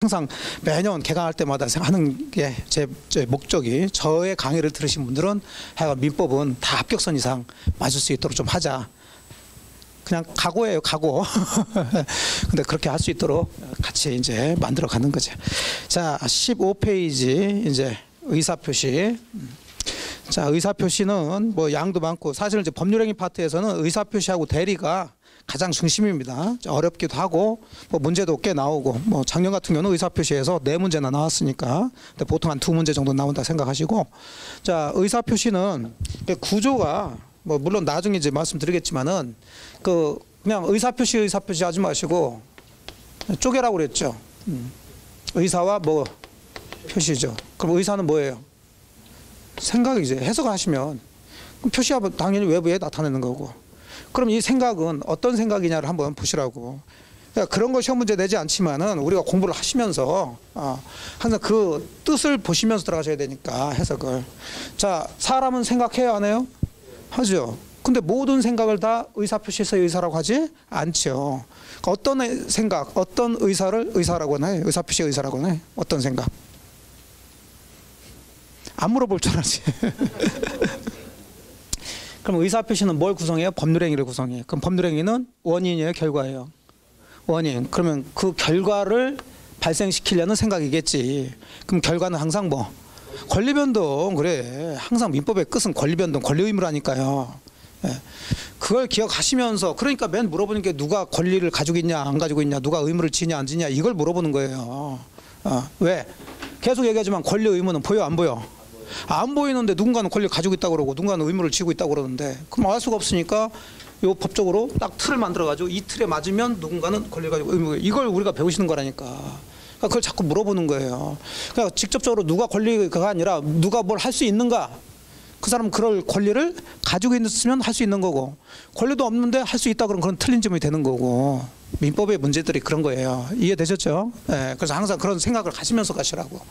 항상 매년 개강할 때마다 하는 게 제 목적이, 저의 강의를 들으신 분들은 하여간 민법은 다 합격선 이상 맞을 수 있도록 좀 하자. 그냥 각오예요, 각오. 근데 그렇게 할 수 있도록 같이 이제 만들어 가는 거죠. 자, 15페이지 이제 의사표시. 자, 의사표시는 뭐 양도 많고, 사실 이제 법률행위 파트에서는 의사표시하고 대리가 가장 중심입니다. 어렵기도 하고 뭐 문제도 꽤 나오고, 뭐 작년 같은 경우는 의사표시에서 4문제나 나왔으니까 근데 보통 한 2문제 정도 나온다 생각하시고, 자, 의사표시는 구조가 뭐 물론 나중에 이제 말씀드리겠지만은 그냥 의사표시 하지 마시고 쪼개라고 그랬죠. 의사와 뭐 표시죠. 그럼 의사는 뭐예요? 생각이죠. 해석을 하시면 표시하면 당연히 외부에 나타내는 거고, 그럼 이 생각은 어떤 생각이냐를 한번 보시라고. 그러니까 그런 거 시험 문제 내지 않지만은 우리가 공부를 하시면서 항상 그 뜻을 보시면서 들어가셔야 되니까, 해석을. 자, 사람은 생각해야 안 해요? 하죠. 근데 모든 생각을 다 의사표시에서의 의사라고 하지 않죠. 그러니까 어떤 생각, 어떤 의사를 의사라고 하나요? 의사표시의 의사라고 하나요? 어떤 생각? 안 물어볼 줄 알았지. 그럼 의사표시는 뭘 구성해요? 법률행위를 구성해요. 그럼 법률행위는 원인이에요, 결과예요? 원인. 그러면 그 결과를 발생시키려는 생각이겠지. 그럼 결과는 항상 뭐? 권리변동. 그래, 항상 민법의 끝은 권리변동, 권리의무라니까요. 예. 그걸 기억하시면서, 그러니까 맨 물어보는 게 누가 권리를 가지고 있냐 안 가지고 있냐, 누가 의무를 지냐 안 지냐, 이걸 물어보는 거예요. 왜? 계속 얘기하지만 권리 의무는 보여 안 보여? 안 보이는데 누군가는 권리를 가지고 있다고 그러고 누군가는 의무를 지고 있다고 그러는데, 그럼 알 수가 없으니까 요 법적으로 딱 틀을 만들어 가지고 이 틀에 맞으면 누군가는 권리를 가지고 의무, 이걸 우리가 배우시는 거라니까. 그러니까 그걸 자꾸 물어보는 거예요. 그러니까 직접적으로 누가 권리가 아니라 누가 뭘 할 수 있는가, 그 사람은 그럴 권리를 가지고 있으면 할 수 있는 거고, 권리도 없는데 할 수 있다 그러면 그건 틀린 점이 되는 거고. 민법의 문제들이 그런 거예요. 이해되셨죠? 네, 그래서 항상 그런 생각을 가시면서 가시라고.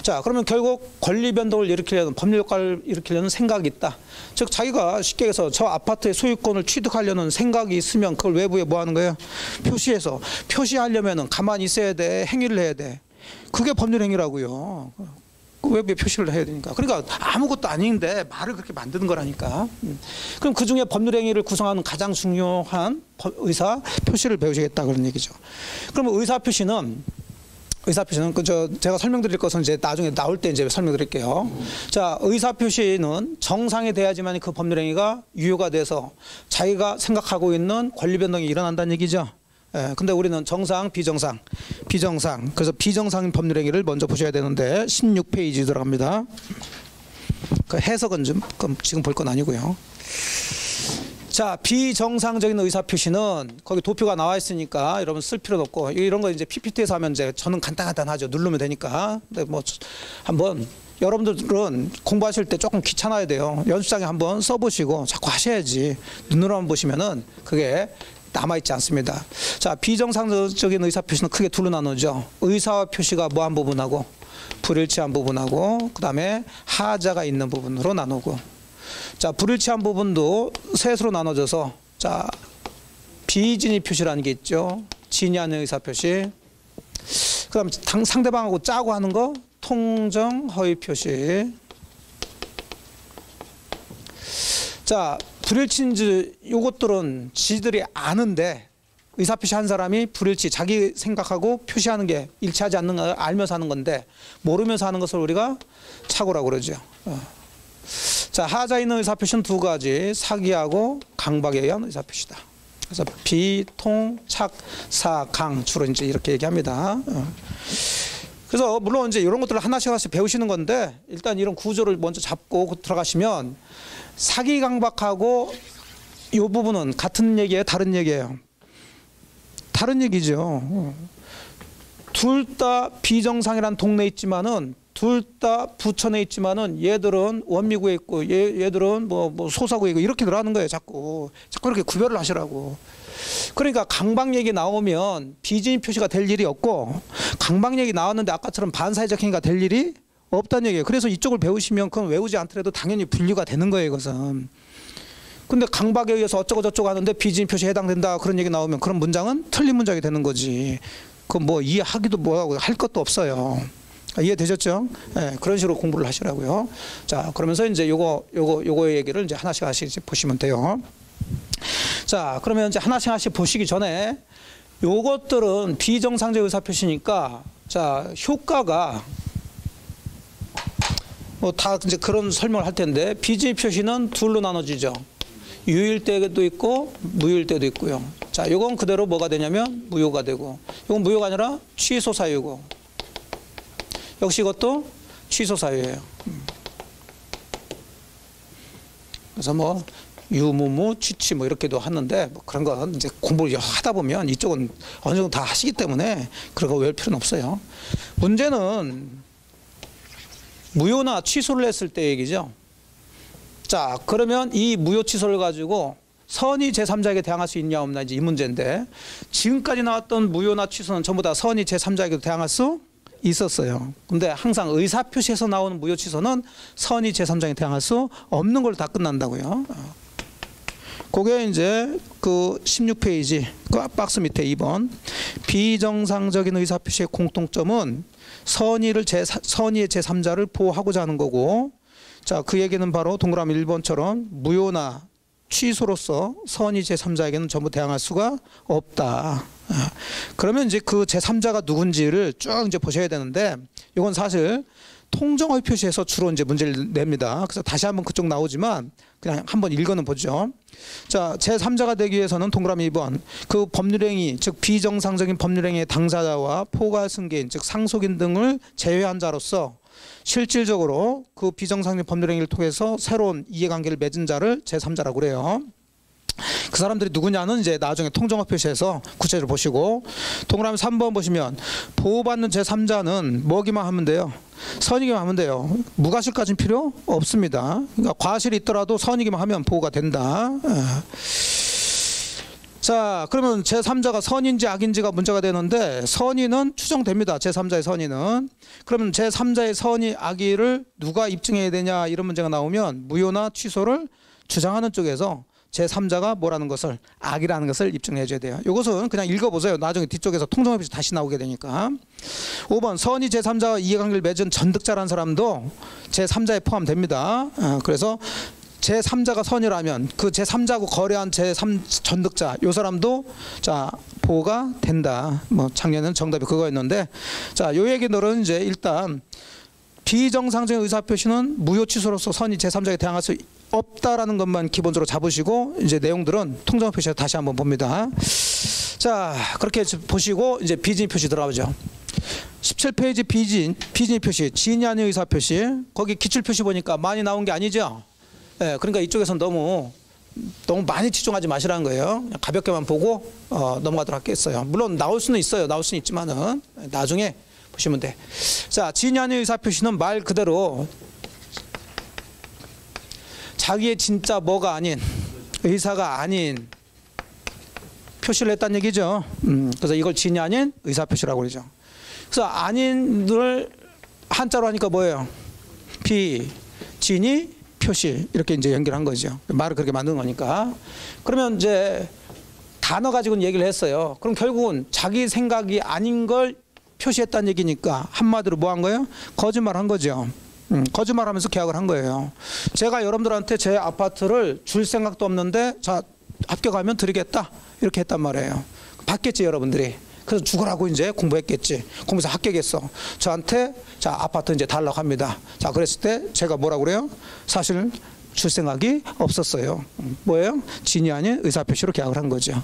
자, 그러면 결국 권리 변동을 일으키려는, 법률 효과를 일으키려는 생각이 있다. 즉 자기가 쉽게 해서 저 아파트의 소유권을 취득하려는 생각이 있으면 그걸 외부에 뭐 하는 거예요? 표시해서. 표시하려면은 가만히 있어야 돼, 행위를 해야 돼. 그게 법률 행위라고요. 외부에 표시를 해야 되니까. 그러니까 아무것도 아닌데 말을 그렇게 만드는 거라니까. 그럼 그 중에 법률 행위를 구성하는 가장 중요한 의사 표시를 배우시겠다, 그런 얘기죠. 그러면 의사 표시는 제가 설명드릴 것은 이제 나중에 나올 때 이제 설명드릴게요. 자, 의사 표시는 정상이 돼야지만 그 법률 행위가 유효가 돼서 자기가 생각하고 있는 권리 변동이 일어난다는 얘기죠. 예, 근데 우리는 정상, 비정상. 그래서 비정상인 법률 행위를 먼저 보셔야 되는데 16페이지 들어갑니다. 그 해석은 좀 지금 볼 건 아니고요. 자, 비정상적인 의사 표시는 거기 도표가 나와 있으니까 여러분 쓸 필요도 없고, 이런 거 이제 PPT에서 하면 이제 저는 간단하죠. 누르면 되니까. 근데 뭐 한번 여러분들은 공부하실 때 조금 귀찮아야 돼요. 연습장에 한번 써보시고 자꾸 하셔야지. 눈으로만 보시면은 그게 남아있지 않습니다. 자, 비정상적인 의사표시는 크게 둘로 나누죠. 의사 표시가 뭐한 부분하고 불일치한 부분하고, 그 다음에 하자가 있는 부분으로 나누고. 자, 불일치한 부분도 셋으로 나눠져서, 자, 비진의 표시라는 게 있죠. 진이 아닌 의사표시. 그 다음 상대방하고 짜고 하는 거 통정 허위 표시. 자, 불일치인지 요것들은 지들이 아는데, 의사표시 한 사람이 불일치, 자기 생각하고 표시하는 게 일치하지 않는 걸 알면서 하는 건데 모르면서 하는 것을 우리가 착오라고 그러죠. 자, 하자 있는 의사표시는 두 가지, 사기하고 강박에 의한 의사표시다. 그래서 비, 통, 착, 사, 강 주로 이제 이렇게 얘기합니다. 그래서 물론 이제 이런 것들을 하나씩 배우시는 건데, 일단 이런 구조를 먼저 잡고 들어가시면, 사기 강박하고 이 부분은 같은 얘기예요, 다른 얘기예요? 다른 얘기죠. 둘 다 비정상이란 동네에 있지만은, 둘 다 부천에 있지만은 얘들은 원미구에 있고 얘들은 뭐 소사구에 있고 이렇게 들어가는 거예요. 자꾸 이렇게 구별을 하시라고. 그러니까 강박 얘기 나오면 비진의 표시가 될 일이 없고, 강박 얘기 나왔는데 아까처럼 반사회적 행위가 될 일이 없다는 얘기예요. 그래서 이쪽을 배우시면 그건 외우지 않더라도 당연히 분류가 되는 거예요, 이것은. 근데 강박에 의해서 어쩌고 저쩌고 하는데 비진의 표시에 해당된다, 그런 얘기 나오면 그런 문장은 틀린 문장이 되는 거지. 그 뭐 이해하기도 뭐하고 할 것도 없어요. 이해되셨죠? 네, 그런 식으로 공부를 하시라고요. 자, 그러면서 이제 요거 얘기를 이제 하나씩 보시면 돼요. 자, 그러면 이제 하나씩 보시기 전에 요것들은 비정상적 의사표시니까, 자, 효과가 뭐 다 이제 그런 설명을 할 텐데, 비진입 표시는 둘로 나눠지죠. 유일 때도 있고 무효일 때도 있고요. 자, 요건 그대로 뭐가 되냐면 무효가 되고, 요건 무효가 아니라 취소 사유고, 역시 이것도 취소 사유예요. 그래서 뭐 유무무 취치 뭐 이렇게도 하는데, 뭐 그런 건 이제 공부를 하다 보면 이쪽은 어느 정도 다 하시기 때문에 그런 거 외울 필요는 없어요. 문제는 무효나 취소를 했을 때 얘기죠. 자, 그러면 이 무효 취소를 가지고 선의 제3자에게 대항할 수 있냐 없나, 이제 이 문제인데, 지금까지 나왔던 무효나 취소는 전부 다 선의 제3자에게도 대항할 수 있었어요. 근데 항상 의사표시에서 나오는 무효 취소는 선의 제3자에게 대항할 수 없는 걸로 다 끝난다고요. 그게 이제 그 16페이지 그 박스 밑에 2번 비정상적인 의사표시의 공통점은 선의의 제3자를 보호하고자 하는 거고, 자, 그 얘기는 바로 동그라미 1번처럼 무효나 취소로서 선의 제3자에게는 전부 대항할 수가 없다. 그러면 이제 그 제3자가 누군지를 쭉 이제 보셔야 되는데, 이건 사실 통정의 표시에서 주로 이제 문제를 냅니다. 그래서 다시 한번 그쪽 나오지만 그냥 한번 읽어는 보죠. 자, 제3자가 되기 위해서는 동그라미 2번 그 법률행위, 즉 비정상적인 법률행위의 당사자와 포괄 승계인, 즉 상속인 등을 제외한 자로서 실질적으로 그 비정상적인 법률행위를 통해서 새로운 이해관계를 맺은 자를 제3자라고 그래요. 그 사람들이 누구냐는 이제 나중에 통정어 표시에서 구체적으로 보시고, 동그라미 3번 보시면 보호받는 제3자는 뭐기만 하면 돼요? 선이기만 하면 돼요. 무과실까지는 필요 없습니다. 그러니까 과실이 있더라도 선이기만 하면 보호가 된다. 자, 그러면 제3자가 선인지 악인지가 문제가 되는데, 선의는 추정됩니다. 제3자의 선의는. 그러면 제3자의 선의 악의를 누가 입증해야 되냐, 이런 문제가 나오면 무효나 취소를 주장하는 쪽에서 제3자가 뭐라는 것을, 악이라는 것을 입증해 줘야 돼요. 이것은 그냥 읽어보세요. 나중에 뒤쪽에서 통정의 표시 다시 나오게 되니까. 5번 선의 제3자와 이해관계를 맺은 전득자라는 사람도 제3자에 포함됩니다. 그래서 제3자가 선이라면 그 제3자하고 거래한 전득자, 이 사람도 자 보호가 된다. 뭐 작년에는 정답이 그거였는데, 자, 요 얘기들은 이제 일단 비정상적인 의사표시는 무효 취소로서 선의 제3자에게 대항할 수 없다라는 것만 기본적으로 잡으시고, 이제 내용들은 통정 표시에 다시 한번 봅니다. 자, 그렇게 보시고 이제 비진입 표시 들어가죠. 17페이지 비진입 표시, 지인이 아닌 의사 표시. 거기 기출 표시 보니까 많이 나온 게 아니죠. 예, 그러니까 이쪽에서는 너무 많이 치중하지 마시라는 거예요. 그냥 가볍게만 보고 넘어가도록 하겠어요. 물론 나올 수는 있어요. 나올 수는 있지만은 나중에 보시면 돼. 자, 지인이 아닌 의사 표시는 말 그대로 자기의 진짜 뭐가 아닌, 의사가 아닌 표시를 했다는 얘기죠. 그래서 이걸 진이 아닌 의사 표시라고 그러죠. 그래서 아닌을 한자로 하니까 뭐예요? 진이 표시, 이렇게 이제 연결한 거죠. 말을 그렇게 만든 거니까. 그러면 이제 단어 가지고는 얘기를 했어요. 그럼 결국은 자기 생각이 아닌 걸 표시했다는 얘기니까 한마디로 뭐 한 거예요? 거짓말한 거죠. 거짓말하면서 계약을 한 거예요. 제가 여러분들한테 제 아파트를 줄 생각도 없는데, 자, 합격하면 드리겠다, 이렇게 했단 말이에요. 받겠지 여러분들이. 그래서 죽으라고 이제 공부했겠지. 공부해서 합격했어. 저한테 자 아파트 이제 달라고 합니다. 자, 그랬을 때 제가 뭐라고 그래요? 사실 줄 생각이 없었어요. 뭐예요? 진이 아닌 의사표시로 계약을 한 거죠.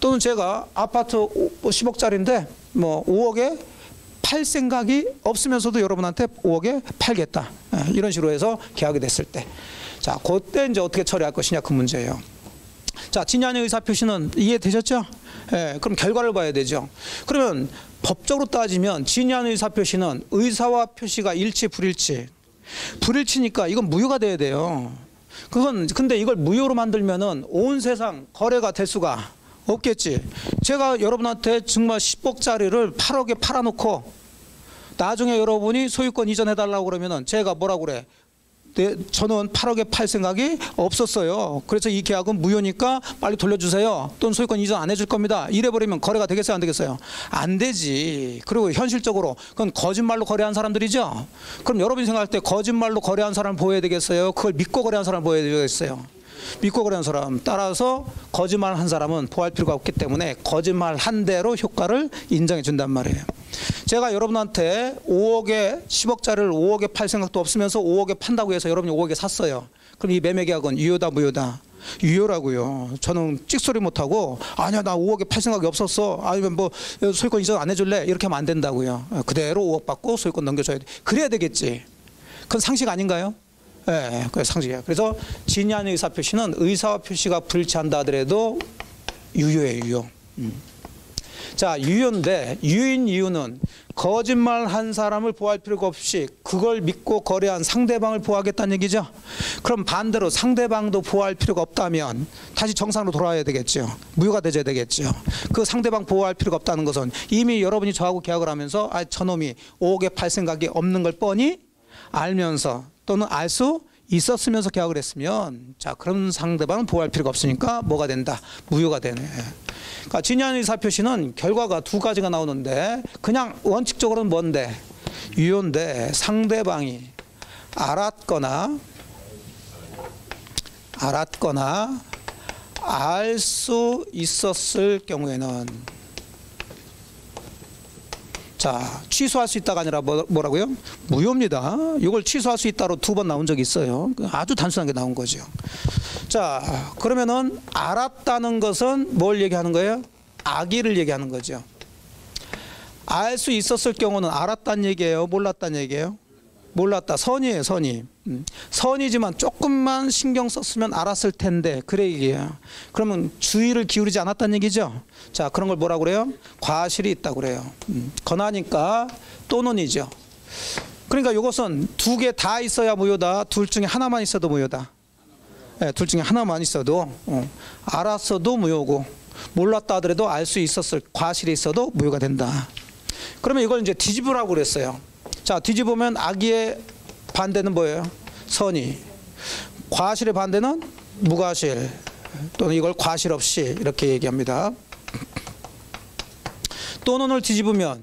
또는 제가 아파트 10억짜리인데 뭐 5억에 팔 생각이 없으면서도 여러분한테 5억에 팔겠다, 이런 식으로 해서 계약이 됐을 때, 자, 그때 이제 어떻게 처리할 것이냐, 그 문제예요. 자, 진이 아닌 의사표시는 이해되셨죠? 예, 그럼 결과를 봐야 되죠. 그러면 법적으로 따지면 진이 아닌 의사표시는 의사와 표시가 일치 불일치니까 이건 무효가 돼야 돼요. 근데 이걸 무효로 만들면은 온 세상 거래가 될 수가 없겠지. 제가 여러분한테 정말 10억짜리를 8억에 팔아놓고 나중에 여러분이 소유권 이전해달라고 그러면은 제가 뭐라고 그래? 저는 8억에 팔 생각이 없었어요. 그래서 이 계약은 무효니까 빨리 돌려주세요. 또는 소유권 이전 안 해줄 겁니다. 이래버리면 거래가 되겠어요, 안 되겠어요? 안 되지. 그리고 현실적으로 그건 거짓말로 거래한 사람들이죠. 그럼 여러분이 생각할 때 거짓말로 거래한 사람을 보호해야 되겠어요? 그걸 믿고 거래한 사람을 보호해야 되겠어요? 믿고 거래한 사람. 따라서 거짓말한 사람은 보호할 필요가 없기 때문에 거짓말한 대로 효과를 인정해 준단 말이에요. 제가 여러분한테 5억에 10억짜리를 5억에 팔 생각도 없으면서 5억에 판다고 해서 여러분이 5억에 샀어요. 그럼 이 매매 계약은 유효다 무효다? 유효라고요. 저는 찍소리 못하고 아니야 나 5억에 팔 생각이 없었어. 아니면 뭐 소유권 이전 안 해줄래? 이렇게 하면 안 된다고요. 그대로 5억 받고 소유권 넘겨줘야 돼. 그래야 되겠지. 그건 상식 아닌가요? 네, 그 상식이에요. 그래서 진위한 의사표시는 의사 표시가 불치한다 하더라도 유효예요, 유효. 자, 유효인데 유효인 이유는 거짓말한 사람을 보호할 필요가 없이 그걸 믿고 거래한 상대방을 보호하겠다는 얘기죠. 그럼 반대로 상대방도 보호할 필요가 없다면 다시 정상으로 돌아와야 되겠죠. 무효가 되져야 되겠죠. 그 상대방 보호할 필요가 없다는 것은 이미 여러분이 저하고 계약을 하면서 저놈이 5억에 팔 생각이 없는 걸 뻔히 알면서 또는 알 수 있었으면서 계약을 했으면 자 그런 상대방은 보호할 필요가 없으니까 뭐가 된다? 무효가 되네. 그러니까 진위한 의사표시는 결과가 두 가지가 나오는데 그냥 원칙적으로는 뭔데? 유효인데 상대방이 알았거나 알 수 있었을 경우에는 자, 취소할 수 있다가 아니라 뭐라고요? 무효입니다. 이걸 취소할 수 있다로 두 번 나온 적이 있어요. 아주 단순하게 나온 거죠. 자, 그러면은 알았다는 것은 뭘 얘기하는 거예요? 악의를 얘기하는 거죠. 알 수 있었을 경우는 알았다는 얘기예요? 몰랐다는 얘기예요? 몰랐다. 선이에요, 선이. 선이지만 조금만 신경 썼으면 알았을 텐데 그래 얘기예요. 그러면 주의를 기울이지 않았다는 얘기죠. 자, 그런 걸 뭐라고 그래요? 과실이 있다고 그래요. 권하니까 또는이죠. 그러니까 이것은 두 개 다 있어야 무효다. 둘 중에 하나만 있어도 무효다. 네, 둘 중에 하나만 있어도 알았어도 무효고 몰랐다 하더라도 알 수 있었을 과실이 있어도 무효가 된다. 그러면 이걸 이제 뒤집으라고 그랬어요. 자, 뒤집으면 악의의 반대는 뭐예요? 선의. 과실의 반대는 무과실. 또는 이걸 과실 없이 이렇게 얘기합니다. 또는을 뒤집으면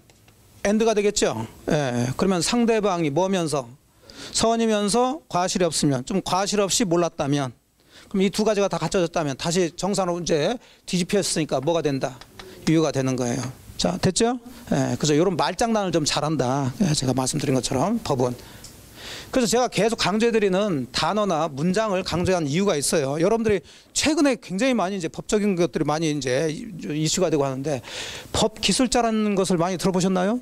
엔드가 되겠죠? 예, 그러면 상대방이 뭐면서? 선이면서 과실이 없으면, 좀 과실 없이 몰랐다면, 그럼 이 두 가지가 다 갖춰졌다면 다시 정상으로 이제 뒤집혔으니까 뭐가 된다? 유효가 되는 거예요. 자, 됐죠? 예, 그래서 이런 말장난을 좀 잘한다. 예, 제가 말씀드린 것처럼 법은. 그래서 제가 계속 강조해드리는 단어나 문장을 강조한 이유가 있어요. 여러분들이 최근에 굉장히 많이 이제 법적인 것들이 많이 이제 이슈가 되고 하는데 법 기술자라는 것을 많이 들어보셨나요?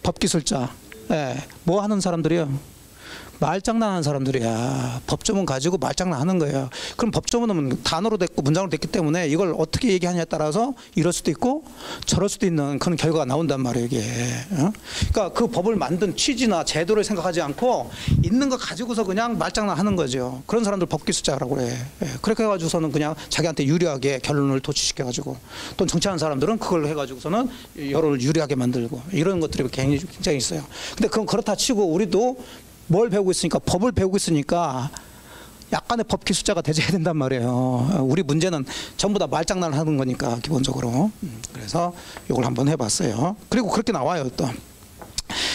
법 기술자. 예, 뭐 하는 사람들이요? 말장난하는 사람들이야. 법조문 가지고 말장난하는 거예요. 그럼 법조문은 단어로 됐고 문장으로 됐기 때문에 이걸 어떻게 얘기하냐에 따라서 이럴 수도 있고 저럴 수도 있는 그런 결과가 나온단 말이에요, 이게. 그러니까 그 법을 만든 취지나 제도를 생각하지 않고 있는 거 가지고서 그냥 말장난하는 거죠. 그런 사람들 법기술자라고 그래. 그렇게 해가지고서는 그냥 자기한테 유리하게 결론을 도취시켜가지고 또는 정치하는 사람들은 그걸 해가지고서는 여론을 유리하게 만들고 이런 것들이 굉장히 있어요. 근데 그건 그렇다 치고 우리도 뭘 배우고 있으니까 법을 배우고 있으니까 약간의 법 기술자가 되져야 된단 말이에요. 우리 문제는 전부 다 말장난을 하는 거니까 기본적으로. 그래서 이걸 한번 해봤어요. 그리고 그렇게 나와요 또.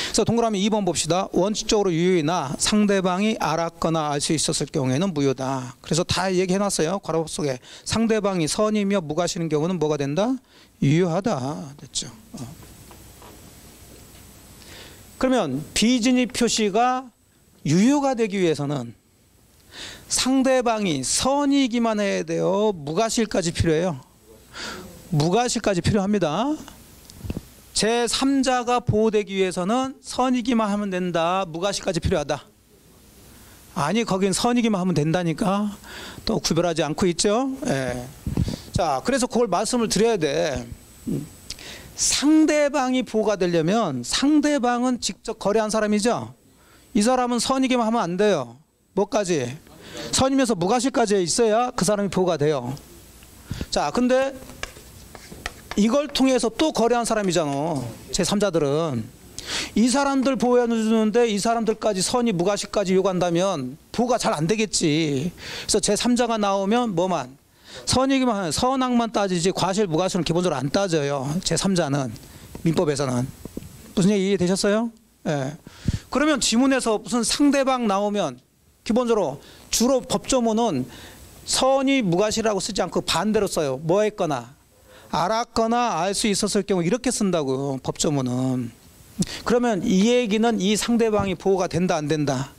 그래서 동그라미 2번 봅시다. 원칙적으로 유효이나 상대방이 알았거나 알 수 있었을 경우에는 무효다. 그래서 다 얘기해놨어요. 괄호 속에 상대방이 선이며 무과실인 경우는 뭐가 된다? 유효하다. 됐죠. 그러면 비진입 표시가 유효가 되기 위해서는 상대방이 선이기만 해야 돼요? 무과실까지 필요해요? 무과실까지 필요합니다. 제3자가 보호되기 위해서는 선이기만 하면 된다. 무과실까지 필요하다. 아니 거긴 선이기만 하면 된다니까. 또 구별하지 않고 있죠. 예. 자, 그래서 그걸 말씀을 드려야 돼. 상대방이 보호가 되려면 상대방은 직접 거래한 사람이죠. 이 사람은 선이기만 하면 안 돼요. 뭐까지? 선이면서 무과실까지 있어야 그 사람이 보호가 돼요. 자, 근데 이걸 통해서 또 거래한 사람이잖아. 제3자들은 이 사람들 보호해 주는데 이 사람들까지 선의 무과시까지 요구한다면 보호가 잘 안 되겠지. 그래서 제3자가 나오면 뭐만 선의기만 선악만 따지지 과실 무과실은 기본적으로 안 따져요. 제3자는 민법에서는. 무슨 얘기 이해되셨어요? 예. 그러면 지문에서 무슨 상대방 나오면 기본적으로 주로 법조문은 선의 무과실이라고 쓰지 않고 반대로 써요. 뭐 했거나 알았거나 알 수 있었을 경우 이렇게 쓴다고요. 법조문은. 그러면 이 얘기는 이 상대방이 보호가 된다 안 된다?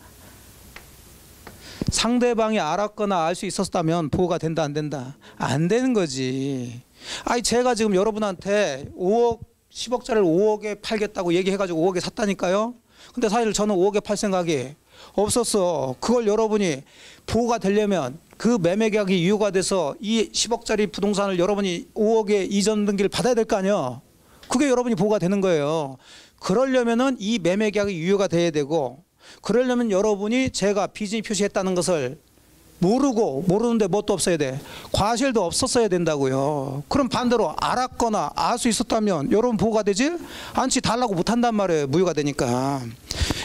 상대방이 알았거나 알 수 있었다면 보호가 된다 안 된다? 안 되는 거지. 아니 제가 지금 여러분한테 5억 10억짜리를 5억에 팔겠다고 얘기해가지고 5억에 샀다니까요. 근데 사실 저는 5억에 팔 생각이 없었어. 그걸 여러분이 보호가 되려면 그 매매 계약이 이유가 돼서 이 10억짜리 부동산을 여러분이 5억에 이전 등기를 받아야 될 거 아니에요. 그게 여러분이 보호가 되는 거예요. 그러려면은 이 매매 계약이 유효가 돼야 되고, 그러려면 여러분이 제가 비즈니 표시했다는 것을 모르는데 뭣도 없어야 돼. 과실도 없었어야 된다고요. 그럼 반대로 알았거나 알 수 있었다면 여러분 보호가 되지 않지. 달라고 못한단 말이에요. 무효가 되니까.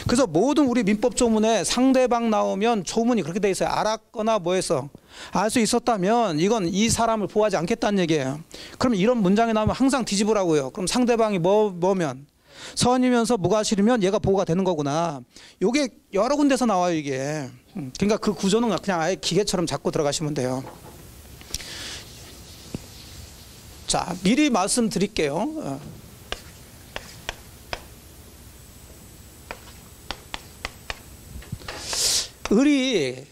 그래서 모든 우리 민법 조문에 상대방 나오면 조문이 그렇게 돼 있어요. 알았거나 뭐해서 알 수 있었다면 이건 이 사람을 보호하지 않겠다는 얘기예요. 그럼 이런 문장이 나오면 항상 뒤집으라고요. 그럼 상대방이 뭐면 선이면서 무과실이면 얘가 보호가 되는 거구나. 요게 여러 군데서 나와요, 이게. 그러니까 그 구조는 그냥 아예 기계처럼 잡고 들어가시면 돼요. 자, 미리 말씀드릴게요. 을이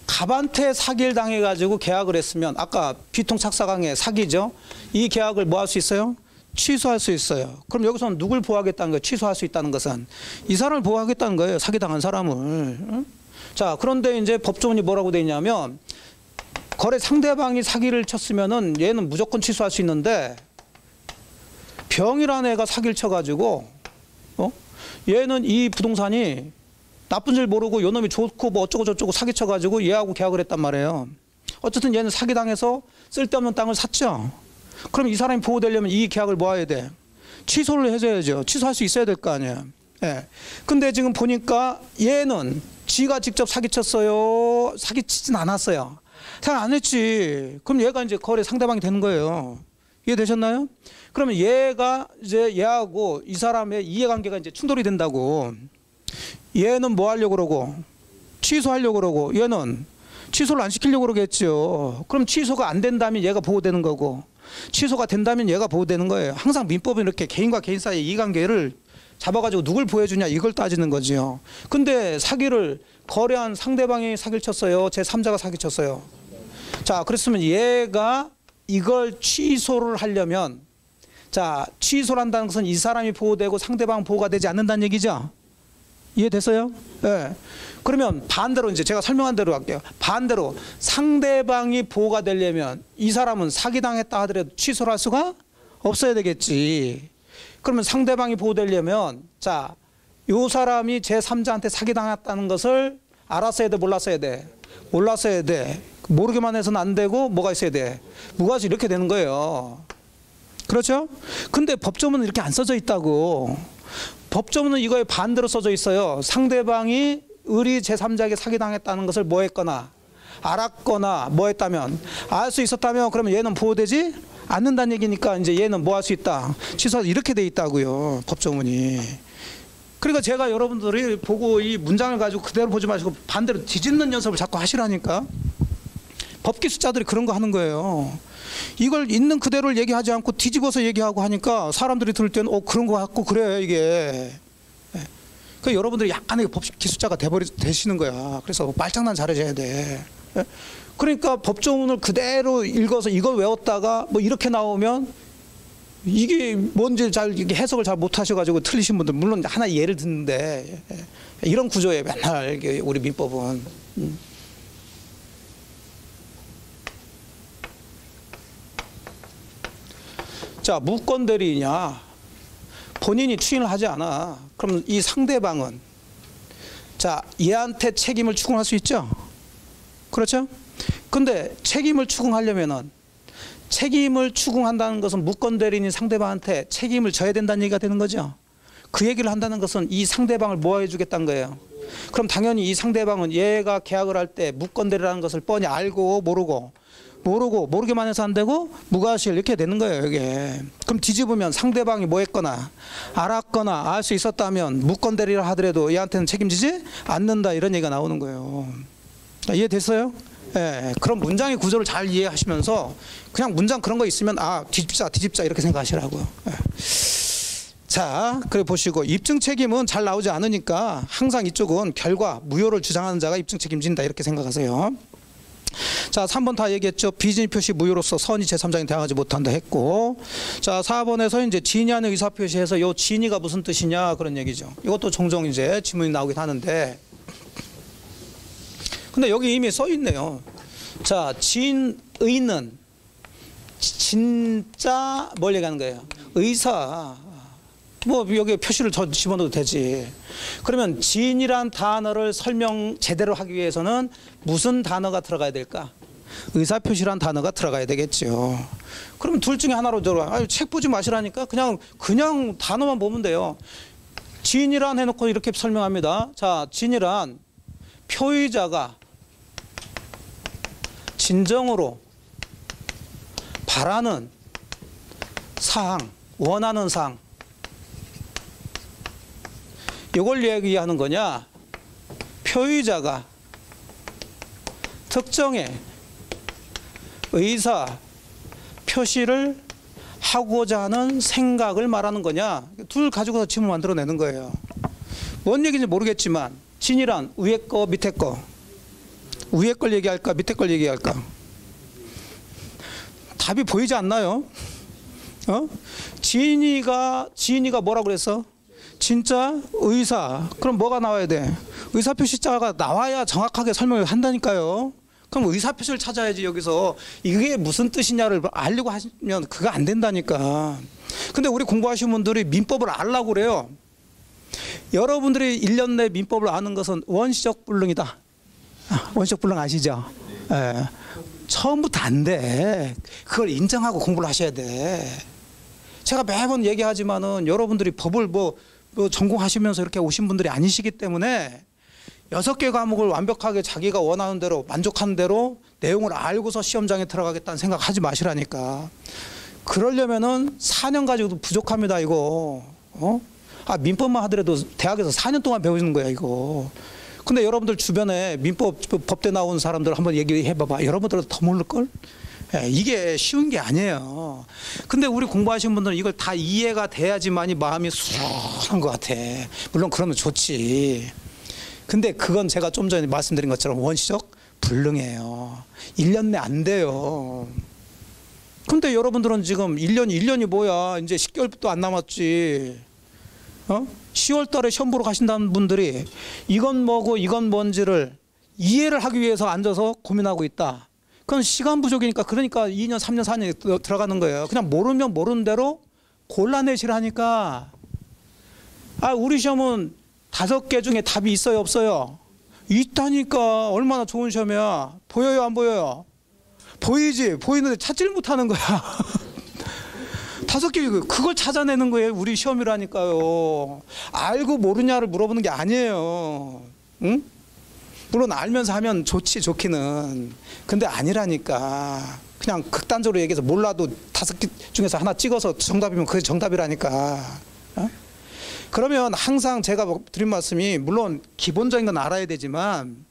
갑한테 사기를 당해가지고 계약을 했으면 아까 비통착사강의 사기죠. 이 계약을 뭐 할 수 있어요? 취소할 수 있어요. 그럼 여기서는 누굴 보호하겠다는 거예요? 취소할 수 있다는 것은 이 사람을 보호하겠다는 거예요. 사기당한 사람을. 응? 자, 그런데 이제 법조문이 뭐라고 돼 있냐면 거래 상대방이 사기를 쳤으면은 얘는 무조건 취소할 수 있는데 병이라는 애가 사기를 쳐가지고 얘는 이 부동산이 나쁜 줄 모르고 요 놈이 좋고 뭐 어쩌고 저쩌고 사기 쳐가지고 얘하고 계약을 했단 말이에요. 어쨌든 얘는 사기당해서 쓸데없는 땅을 샀죠. 그럼 이 사람이 보호되려면 이 계약을 뭐 해야 돼? 취소를 해줘야죠. 취소할 수 있어야 될 거 아니에요. 예. 근데 지금 보니까 얘는 지가 직접 사기쳤어요? 사기치진 않았어요. 사기 안 했지. 그럼 얘가 이제 거래 상대방이 되는 거예요. 이해되셨나요? 그러면 얘가 이제 얘하고 이 사람의 이해관계가 이제 충돌이 된다고. 얘는 뭐 하려고 그러고? 취소하려고 그러고. 얘는 취소를 안 시키려고 그러겠죠. 그럼 취소가 안 된다면 얘가 보호되는 거고, 취소가 된다면 얘가 보호되는 거예요. 항상 민법은 이렇게 개인과 개인 사이의 이해관계를 잡아가지고 누굴 보호해주냐 이걸 따지는 거지요. 근데 사기를 거래한 상대방이 사기를 쳤어요? 제3자가 사기 쳤어요? 자, 그랬으면 얘가 이걸 취소를 하려면, 자, 취소를 한다는 것은 이 사람이 보호되고 상대방 보호가 되지 않는다는 얘기죠. 이해됐어요? 네. 그러면 반대로 이제 제가 설명한 대로 할게요. 반대로 상대방이 보호가 되려면 이 사람은 사기당했다 하더라도 취소를 할 수가 없어야 되겠지. 그러면 상대방이 보호되려면, 자, 요 사람이 제3자한테 사기당했다는 것을 알았어야 돼, 몰랐어야 돼? 몰랐어야 돼. 모르기만 해서는 안 되고 뭐가 있어야 돼? 무과실 이렇게 되는 거예요. 그렇죠? 근데 법조문은 이렇게 안 써져 있다고. 법조문은 이거에 반대로 써져 있어요. 상대방이 을이 제3자에게 사기당했다는 것을 뭐 했거나 알았거나 뭐 했다면, 알 수 있었다면 그러면 얘는 보호되지 않는다는 얘기니까 이제 얘는 뭐 할 수 있다? 취소. 이렇게 돼 있다고요. 법조문이. 그러니까 제가 여러분들이 보고 이 문장을 가지고 그대로 보지 마시고 반대로 뒤집는 연습을 자꾸 하시라니까. 법기술자들이 그런 거 하는 거예요. 이걸 있는 그대로를 얘기하지 않고 뒤집어서 얘기하고 하니까 사람들이 들을 때는 그런 거 같고 그래 이게. 그 여러분들이 약간의 법기술자가 되시는 거야. 그래서 말장난 잘하셔야 돼. 그러니까 법조문을 그대로 읽어서 이걸 외웠다가 뭐 이렇게 나오면 이게 뭔지 잘 이게 해석을 잘 못하셔가지고 틀리신 분들 물론 하나 예를 듣는데 이런 구조예요. 맨날 이게 우리 민법은. 자, 무권 대리냐? 본인이 추인을 하지 않아. 그럼 이 상대방은, 자, 얘한테 책임을 추궁할 수 있죠? 그렇죠? 근데 책임을 추궁하려면은, 책임을 추궁한다는 것은 무권 대리인이 상대방한테 책임을 져야 된다는 얘기가 되는 거죠. 그 얘기를 한다는 것은 이 상대방을 모아해 주겠다는 거예요. 그럼 당연히 이 상대방은 얘가 계약을 할 때 무건대리라는 것을 뻔히 알고 모르게만 해서 안 되고 무과실 이렇게 되는 거예요, 이게. 그럼 뒤집으면 상대방이 뭐 했거나 알았거나 알 수 있었다면 무건대리라 하더라도 얘한테는 책임지지 않는다, 이런 얘기가 나오는 거예요. 이해됐어요? 예. 그럼 문장의 구조를 잘 이해하시면서 그냥 문장 그런 거 있으면 뒤집자 이렇게 생각하시라고요. 예. 자, 그래 보시고 입증 책임은 잘 나오지 않으니까 항상 이쪽은 결과 무효를 주장하는 자가 입증 책임진다, 이렇게 생각하세요. 자, 3번 다 얘기했죠. 비진의 표시 무효로서 선의 제3장에 대항하지 못한다 했고, 자, 4번에서 이제 진의하는 의사 표시에서 요 진의가 무슨 뜻이냐 그런 얘기죠. 이것도 종종 이제 지문이 나오긴 하는데, 근데 여기 이미 써 있네요. 자, 진의는 진짜 뭘 얘기하는 거예요? 의사. 뭐 여기 표시를 더 집어넣어도 되지. 그러면 진이란 단어를 설명 제대로 하기 위해서는 무슨 단어가 들어가야 될까? 의사표시란 단어가 들어가야 되겠죠. 그러면 둘 중에 하나로 들어가. 책 보지 마시라니까 그냥 단어만 보면 돼요. 진이란 해놓고 이렇게 설명합니다. 자, 진이란 표의자가 진정으로 바라는 사항, 원하는 사항, 이걸 얘기하는 거냐? 표의자가 특정의 의사 표시를 하고자 하는 생각을 말하는 거냐? 둘 가지고서 지문 만들어내는 거예요. 뭔 얘기인지 모르겠지만 진이란 위에 거 밑에 거, 위에 걸 얘기할까 밑에 걸 얘기할까? 답이 보이지 않나요? 진이가 뭐라고 그랬어? 진짜 의사. 그럼 뭐가 나와야 돼? 의사표시자가 나와야 정확하게 설명을 한다니까요. 그럼 의사표시를 찾아야지. 여기서 이게 무슨 뜻이냐를 알려고 하시면 그거 안 된다니까. 근데 우리 공부하시는 분들이 민법을 알려고 그래요. 여러분들이 1년 내 민법을 아는 것은 원시적 불능이다. 원시적 불능 아시죠? 예. 처음부터 안 돼. 그걸 인정하고 공부를 하셔야 돼. 제가 매번 얘기하지만은 여러분들이 법을 뭐 전공하시면서 이렇게 오신 분들이 아니시기 때문에 6개 과목을 완벽하게 자기가 원하는 대로 만족하는 대로 내용을 알고서 시험장에 들어가겠다는 생각하지 마시라니까. 그러려면은 4년 가지고도 부족합니다, 이거. 민법만 하더라도 대학에서 4년 동안 배우는 거야, 이거. 근데 여러분들 주변에 민법 법대 나온 사람들 한번 얘기해 봐봐. 여러분들은 더 모를걸? 이게 쉬운 게 아니에요. 근데 우리 공부하신 분들은 이걸 다 이해가 돼야지만이 마음이 수월한 것 같아. 물론 그러면 좋지. 근데 그건 제가 좀 전에 말씀드린 것처럼 원시적 불능이에요. 1년 내 안 돼요. 근데 여러분들은 지금 1년이 뭐야? 이제 10개월도 안 남았지. 10월 달에 시험 보러 가신다는 분들이 이건 뭐고 이건 뭔지를 이해를 하기 위해서 앉아서 고민하고 있다. 그건 시간 부족이니까, 그러니까 2년, 3년, 4년이 들어가는 거예요. 그냥 모르면 모르는 대로 골라내시라니까. 우리 시험은 5개 중에 답이 있어요, 없어요? 있다니까. 얼마나 좋은 시험이야. 보여요, 안 보여요? 보이지? 보이는데 찾지를 못하는 거야. 5개, 그걸 찾아내는 거예요. 우리 시험이라니까요. 알고 모르냐를 물어보는 게 아니에요. 응? 물론 알면서 하면 좋기는. 근데 아니라니까. 그냥 극단적으로 얘기해서 몰라도 5개 중에서 하나 찍어서 정답이면 그게 정답이라니까. 그러면 항상 제가 드린 말씀이, 물론 기본적인 건 알아야 되지만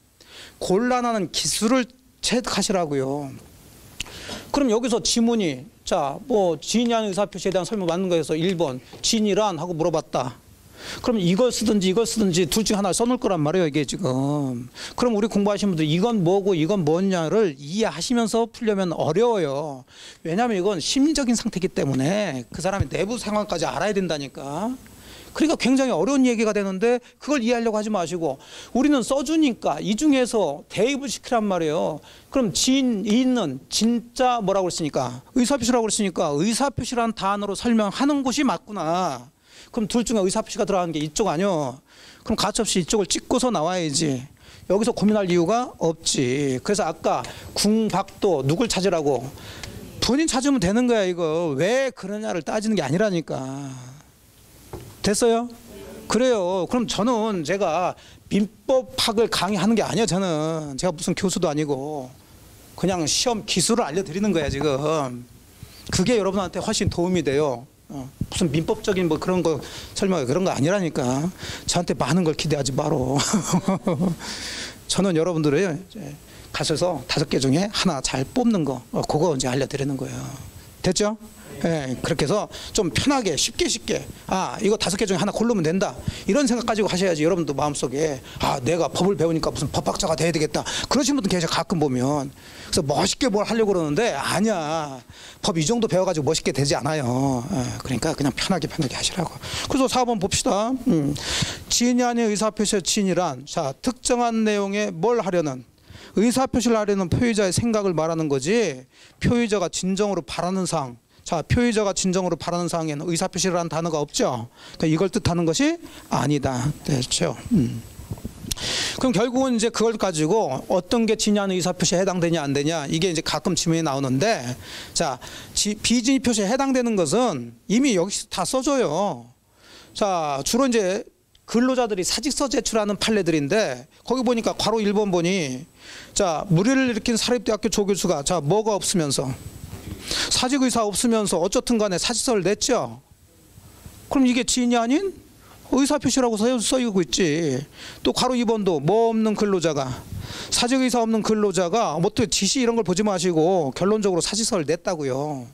곤란한 기술을 체득하시라고요. 그럼 여기서 지문이, 진이 하는 의사표시에 대한 설명 맞는 거에서 1번 진이란 하고 물어봤다. 그럼 이걸 쓰든지 둘 중에 하나를 써놓을 거란 말이에요, 이게 지금. 그럼 우리 공부하시는 분들 이건 뭐고 이건 뭐냐를 이해하시면서 풀려면 어려워요. 왜냐하면 이건 심리적인 상태이기 때문에 그 사람의 내부 상황까지 알아야 된다니까. 그러니까 굉장히 어려운 얘기가 되는데 그걸 이해하려고 하지 마시고, 우리는 써주니까 이 중에서 대입을 시키란 말이에요. 그럼 진이는 진짜 뭐라고 그랬으니까? 의사표시라고 그랬으니까 의사표시라는 단어로 설명하는 곳이 맞구나. 그럼 둘 중에 의사표시가 들어가는 게 이쪽 아니요? 그럼 가차없이 이쪽을 찍고서 나와야지. 여기서 고민할 이유가 없지. 그래서 아까 궁박도 누굴 찾으라고? 본인 찾으면 되는 거야, 이거. 왜 그러냐를 따지는 게 아니라니까. 됐어요? 그래요. 그럼 저는 제가 민법학을 강의하는 게 아니에요. 저는 제가 무슨 교수도 아니고 그냥 시험 기술을 알려드리는 거야 지금. 그게 여러분한테 훨씬 도움이 돼요. 무슨 민법적인 뭐 그런 거 설명 그런 거 아니라니까. 저한테 많은 걸 기대하지 마로. 저는 여러분들을 가셔서 5개 중에 하나 잘 뽑는 거 그거 이제 알려드리는 거예요. 됐죠? 예, 그렇게 해서 좀 편하게 쉽게 이거 5개 중에 하나 고르면 된다 이런 생각 가지고 하셔야지. 여러분도 마음속에 내가 법을 배우니까 무슨 법학자가 돼야 되겠다 그러신 분들 계셔 가끔 보면. 그래서 멋있게 뭘 하려고 그러는데 아니야, 법 이 정도 배워가지고 멋있게 되지 않아요. 그러니까 그냥 편하게 하시라고. 그래서 4번 봅시다. 지인이 아닌 의사표시의 지인이란, 자, 특정한 내용에 뭘 하려는, 의사표시를 하려는 표의자의 생각을 말하는 거지, 표의자가 진정으로 바라는 사항. 자, 표의자가 진정으로 바라는 사항에는 의사표시라는 단어가 없죠. 그러니까 이걸 뜻하는 것이 아니다. 됐죠. 그럼 결국은 이제 그걸 가지고 어떤 게 진의하는 의사표시에 해당되냐 안 되냐 이게 이제 가끔 질문이 나오는데, 자, 비진의 표시에 해당되는 것은 이미 여기서 다 써줘요. 자, 주로 이제 근로자들이 사직서 제출하는 판례들인데 거기 보니까 괄호 1번 보니, 자, 물의를 일으킨 사립대학교 조교수가 자 뭐가 없으면서 사직의사 없으면서 어쨌든 간에 사직서를 냈죠. 그럼 이게 지인이 아닌 의사표시라고 써있고 있지. 또 괄호 2번도 뭐 없는 근로자가, 사직의사 없는 근로자가 뭐 또 지시 이런 걸 보지 마시고 결론적으로 사직서를 냈다고요.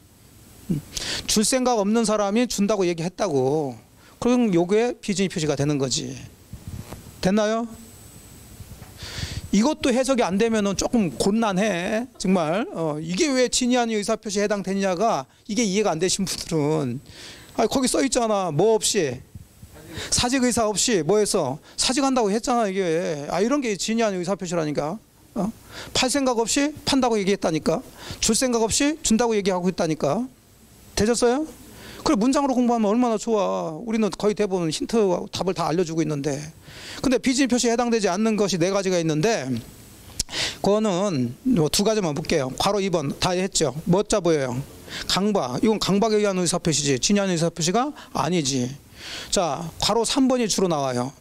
줄 생각 없는 사람이 준다고 얘기했다고. 그럼 요게 비진의 표시가 되는 거지. 됐나요? 이것도 해석이 안 되면은 조금 곤란해 정말. 이게 왜 진의 아닌 의사표시에 해당되냐가 이게 이해가 안 되신 분들은, 거기 써 있잖아. 뭐 없이, 사직의사 없이 뭐 해서 사직한다고 했잖아. 이게 이런 게 진의 아닌 의사표시라니까. 팔 생각 없이 판다고 얘기했다니까. 줄 생각 없이 준다고 얘기하고 있다니까. 되셨어요? 그래, 문장으로 공부하면 얼마나 좋아. 우리는 거의 대부분 힌트 답을 다 알려주고 있는데. 근데 비진의 표시에 해당되지 않는 것이 4가지가 있는데, 그거는 뭐 2가지만 볼게요. 괄호 2번 다 했죠. 뭐자 보여요? 강박. 이건 강박에 의한 의사표시지 진의 아닌 의사표시가 아니지. 자, 괄호 3번이 주로 나와요.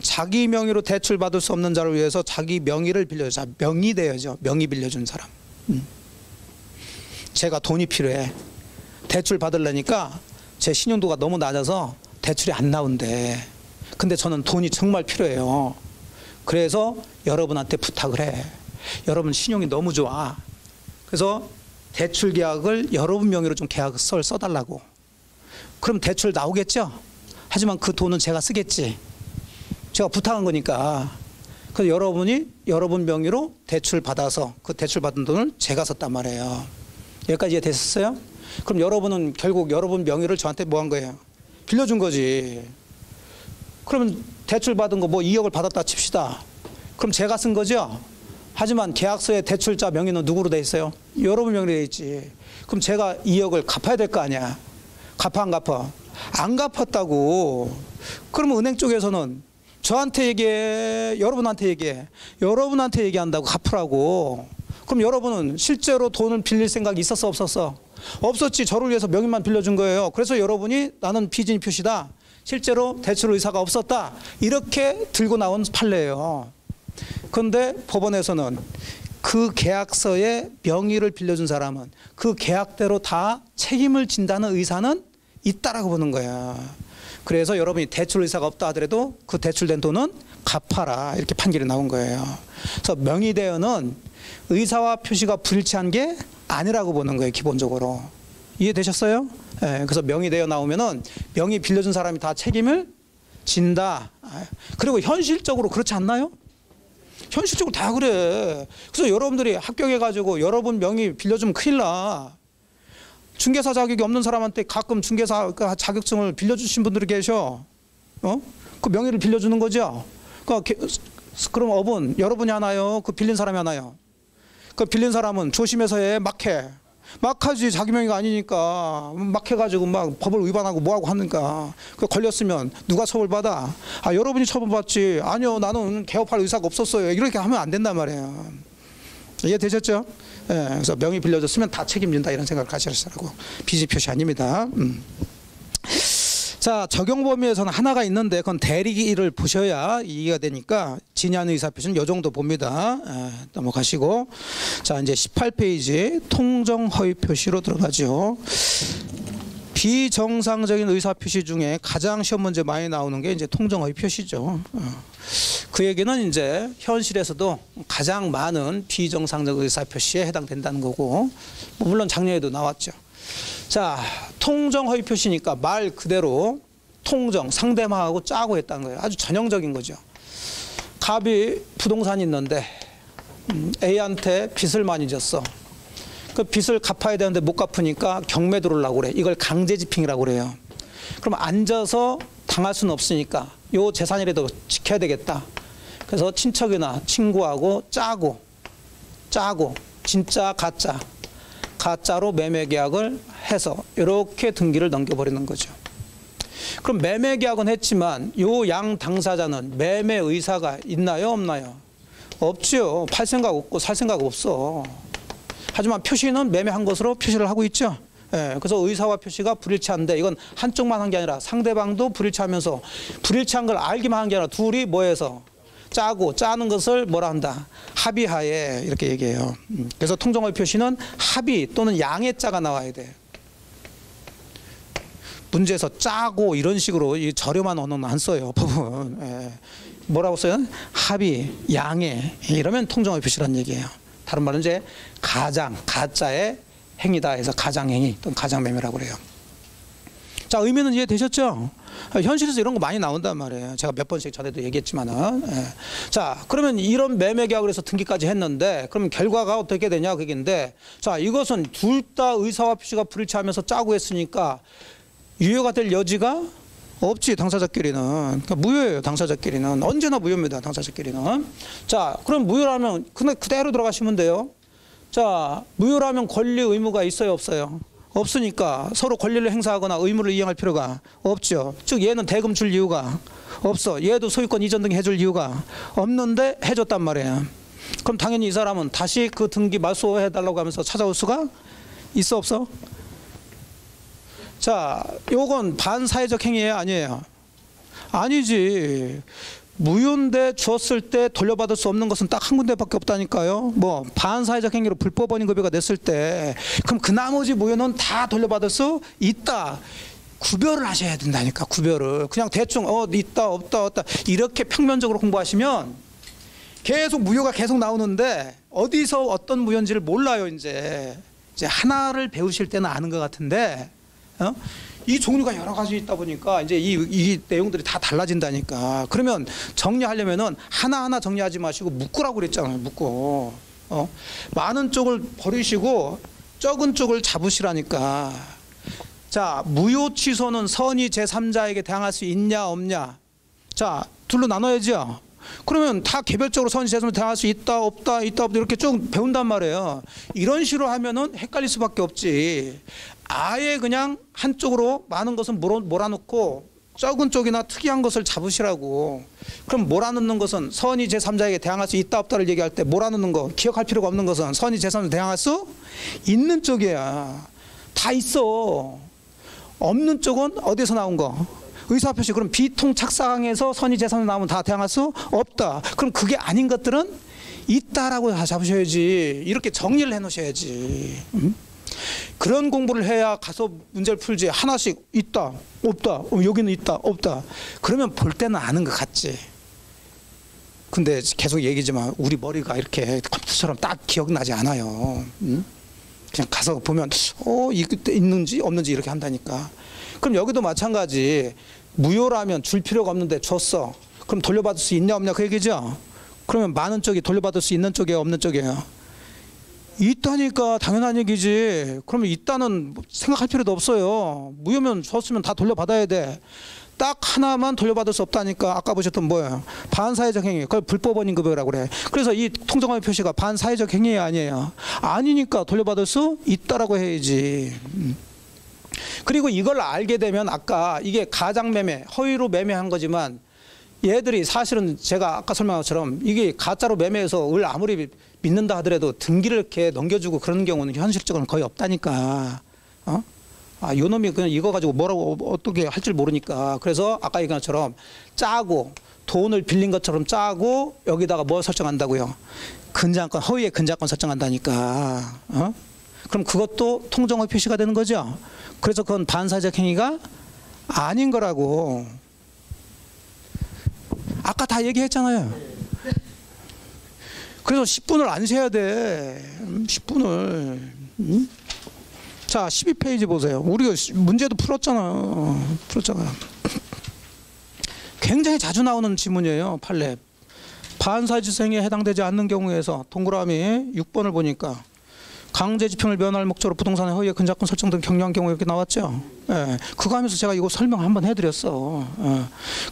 자기 명의로 대출받을 수 없는 자를 위해서 자기 명의를 빌려줘. 자, 명의 돼야죠. 명의 빌려준 사람. 제가 돈이 필요해. 대출 받으려니까 제 신용도가 너무 낮아서 대출이 안 나온대. 근데 저는 돈이 정말 필요해요. 그래서 여러분한테 부탁을 해. 여러분 신용이 너무 좋아. 그래서 대출 계약을 여러분 명의로 좀 계약서를 써달라고. 그럼 대출 나오겠죠? 하지만 그 돈은 제가 쓰겠지. 제가 부탁한 거니까. 그래서 여러분이 여러분 명의로 대출 받아서 그 대출 받은 돈을 제가 썼단 말이에요. 여기까지 이해되셨어요? 그럼 여러분은 결국 여러분 명의를 저한테 뭐 한 거예요? 빌려준 거지. 그러면 대출 받은 거 뭐 2억을 받았다 칩시다. 그럼 제가 쓴 거죠? 하지만 계약서에 대출자 명의는 누구로 돼 있어요? 여러분 명의로 돼 있지. 그럼 제가 2억을 갚아야 될 거 아니야. 갚아 안 갚아? 안 갚았다고. 그러면 은행 쪽에서는 저한테 얘기해, 여러분한테 얘기해. 여러분한테 얘기한다고 갚으라고. 그럼 여러분은 실제로 돈을 빌릴 생각이 있었어 없었어? 없었지. 저를 위해서 명의만 빌려준 거예요. 그래서 여러분이 나는 비진의 표시다, 실제로 대출 의사가 없었다, 이렇게 들고 나온 판례예요. 그런데 법원에서는 그 계약서에 명의를 빌려준 사람은 그 계약대로 다 책임을 진다는 의사는 있다라고 보는 거야. 그래서 여러분이 대출 의사가 없다 하더라도 그 대출된 돈은 갚아라, 이렇게 판결이 나온 거예요. 그래서 명의대여는 의사와 표시가 불일치한 게 아니라고 보는 거예요, 기본적으로. 이해되셨어요? 네, 그래서 명의대여 나오면은 명의 빌려준 사람이 다 책임을 진다. 그리고 현실적으로 그렇지 않나요? 현실적으로 다 그래. 그래서 여러분들이 합격해가지고 여러분 명의 빌려주면 큰일 나. 중개사 자격이 없는 사람한테 가끔 중개사 자격증을 빌려주신 분들이 계셔. 그 명의를 빌려주는 거죠. 그럼 업은 여러분이 하나요? 그 빌린 사람이 하나요? 그 빌린 사람은 조심해서 해. 막 해. 막 하지. 자기 명의가 아니니까. 막 해가지고 막 법을 위반하고 뭐하고 하니까. 그 걸렸으면 누가 처벌받아? 여러분이 처벌받지. 아니요, 나는 개업할 의사가 없었어요. 이렇게 하면 안 된단 말이에요. 이해되셨죠? 예, 그래서 명의 빌려줬으면 다 책임진다, 이런 생각을 가지시라고. 비진의 표시 아닙니다. 자, 적용 범위에서는 하나가 있는데 그건 대리기를 보셔야 이해가 되니까 진위 아닌 의사표시는 이 정도 봅니다. 넘어가시고, 자 이제 18페이지 통정 허위 표시로 들어가죠. 비정상적인 의사표시 중에 가장 시험 문제 많이 나오는 게 이제 통정 허위 표시죠. 그 얘기는 이제 현실에서도 가장 많은 비정상적 의사표시에 해당된다는 거고, 뭐 물론 작년에도 나왔죠. 자, 통정 허위 표시니까 말 그대로 통정, 상대방하고 짜고 했다는 거예요. 아주 전형적인 거죠. 갑이 부동산이 있는데 A한테 빚을 많이 졌어. 그 빚을 갚아야 되는데 못 갚으니까 경매 들어오려고 그래. 이걸 강제집행이라고 그래요. 그럼 앉아서 당할 수는 없으니까 요 재산이라도 지켜야 되겠다. 그래서 친척이나 친구하고 짜고 진짜 가짜로 매매 계약을 해서 이렇게 등기를 넘겨버리는 거죠. 그럼 매매 계약은 했지만 요 양 당사자는 매매 의사가 있나요, 없나요? 없죠. 팔 생각 없고 살 생각 없어. 하지만 표시는 매매한 것으로 표시를 하고 있죠. 예, 그래서 의사와 표시가 불일치한데 이건 한쪽만 한 게 아니라 상대방도 불일치하면서 불일치한 걸 알기만 한 게 아니라 둘이 뭐해서 짜는 것을 뭐라 한다? 합의하에 이렇게 얘기해요. 그래서 통정허위 표시는 합의 또는 양의 자가 나와야 돼. 문제에서 짜고 이런 식으로 이 저렴한 언어는 안 써요. 법은. 예. 뭐라고 써요? 합의, 양의 이러면 통정허위 표시란 얘기예요. 다른 말은 이제 가짜의 행위다 해서 가장행위 또는 가장매매라고 그래요. 자, 의미는 이해되셨죠? 현실에서 이런 거 많이 나온단 말이에요. 제가 몇 번씩 전에도 얘기했지만은. 예. 자, 그러면 이런 매매 계약을 해서 등기까지 했는데, 그러면 결과가 어떻게 되냐 그 얘기인데, 자, 이것은 둘 다 의사와 표시가 불일치하면서 짜고 했으니까 유효가 될 여지가 없지, 당사자끼리는. 그러니까 무효예요, 당사자끼리는. 언제나 무효입니다, 당사자끼리는. 자, 그럼 무효라면 그대로 들어가시면 돼요. 자, 무효라면 권리 의무가 있어요, 없어요? 없으니까 서로 권리를 행사하거나 의무를 이행할 필요가 없죠. 즉 얘는 대금 줄 이유가 없어. 얘도 소유권 이전 등기 해줄 이유가 없는데 해줬단 말이에요. 그럼 당연히 이 사람은 다시 그 등기 말소해달라고 하면서 찾아올 수가 있어, 없어? 자, 요건 반사회적 행위예요, 아니에요? 아니지. 무효인데 줬을 때 돌려받을 수 없는 것은 딱 한 군데밖에 없다니까요. 뭐 반사회적 행위로 불법 원인급여가 냈을 때 그럼 그 나머지 무효는 다 돌려받을 수 있다. 구별을 하셔야 된다니까. 구별을. 그냥 대충 있다 없다 이렇게 평면적으로 공부하시면 계속 무효가 계속 나오는데 어디서 어떤 무효인지를 몰라요. 이제 하나를 배우실 때는 아는 것 같은데 이 종류가 여러 가지 있다 보니까 이제 이 내용들이 다 달라진다니까. 그러면 정리하려면은 하나하나 정리하지 마시고 묶으라고 그랬잖아요. 묶고. 많은 쪽을 버리시고 적은 쪽을 잡으시라니까. 자, 무효 취소는 선의 제3자에게 대항할 수 있냐 없냐. 자, 둘로 나눠야죠. 그러면 다 개별적으로 선의 제3자에게 대항할 수 있다 없다 이렇게 쭉 배운단 말이에요. 이런 식으로 하면은 헷갈릴 수밖에 없지. 아예 그냥 한쪽으로 많은 것은 몰아놓고 적은 쪽이나 특이한 것을 잡으시라고. 그럼 몰아넣는 것은 선의 제3자에게 대항할 수 있다 없다를 얘기할 때 몰아넣는 거, 기억할 필요가 없는 것은 선의 제3자에게 대항할 수 있는 쪽이야. 다 있어. 없는 쪽은 어디서 나온 거? 의사표시. 그럼 비통 착상에서 선의 제3자 나오면 다 대항할 수 없다. 그럼 그게 아닌 것들은 있다라고 다 잡으셔야지. 이렇게 정리를 해놓으셔야지. 그런 공부를 해야 가서 문제를 풀지. 하나씩 있다 없다 여기는 있다 없다 그러면 볼 때는 아는 것 같지. 근데 계속 얘기지만 우리 머리가 이렇게 컴퓨터처럼 딱 기억나지 않아요. 그냥 가서 보면 이때 있는지 없는지 이렇게 한다니까. 그럼 여기도 마찬가지. 무효라면 줄 필요가 없는데 줬어. 그럼 돌려받을 수 있냐 없냐 그 얘기죠. 그러면 많은 쪽이 돌려받을 수 있는 쪽이에요 없는 쪽이에요? 있다니까. 당연한 얘기지. 그러면 있다는 생각할 필요도 없어요. 무효면 줬으면 다 돌려받아야 돼. 딱 하나만 돌려받을 수 없다니까. 아까 보셨던 뭐예요? 반사회적 행위. 그걸 불법 원인급여라고 그래. 그래서 이 통정허위 표시가 반사회적 행위 아니에요. 아니니까 돌려받을 수 있다라고 해야지. 그리고 이걸 알게 되면 아까 이게 가장매매, 허위로 매매한 거지만 얘들이 사실은 제가 아까 설명한 것처럼 이게 가짜로 매매해서 을 아무리 믿는다 하더라도 등기를 이렇게 넘겨주고 그런 경우는 현실적으로는 거의 없다니까. 요 놈이 그냥 이거 가지고 뭐라고 어떻게 할 줄 모르니까. 그래서 아까 얘기한 것처럼 짜고 돈을 빌린 것처럼 짜고 여기다가 뭐 설정한다고요? 근저당권, 허위의 근저당권 설정한다니까. 그럼 그것도 통정허위 표시가 되는 거죠. 그래서 그건 반사적 행위가 아닌 거라고. 아까 다 얘기했잖아요. 그래서 10분을 안 세야 돼. 10분을. 자, 12페이지 보세요. 우리가 문제도 풀었잖아. 굉장히 자주 나오는 지문이에요. 판례. 반사적 행위에 해당되지 않는 경우에서 동그라미 6번을 보니까 강제집행을 면할 목적으로 부동산의 허위의 근저당권 설정 등 경려한 경우 이렇게 나왔죠. 예, 그거 하면서 제가 이거 설명 한번 해드렸어.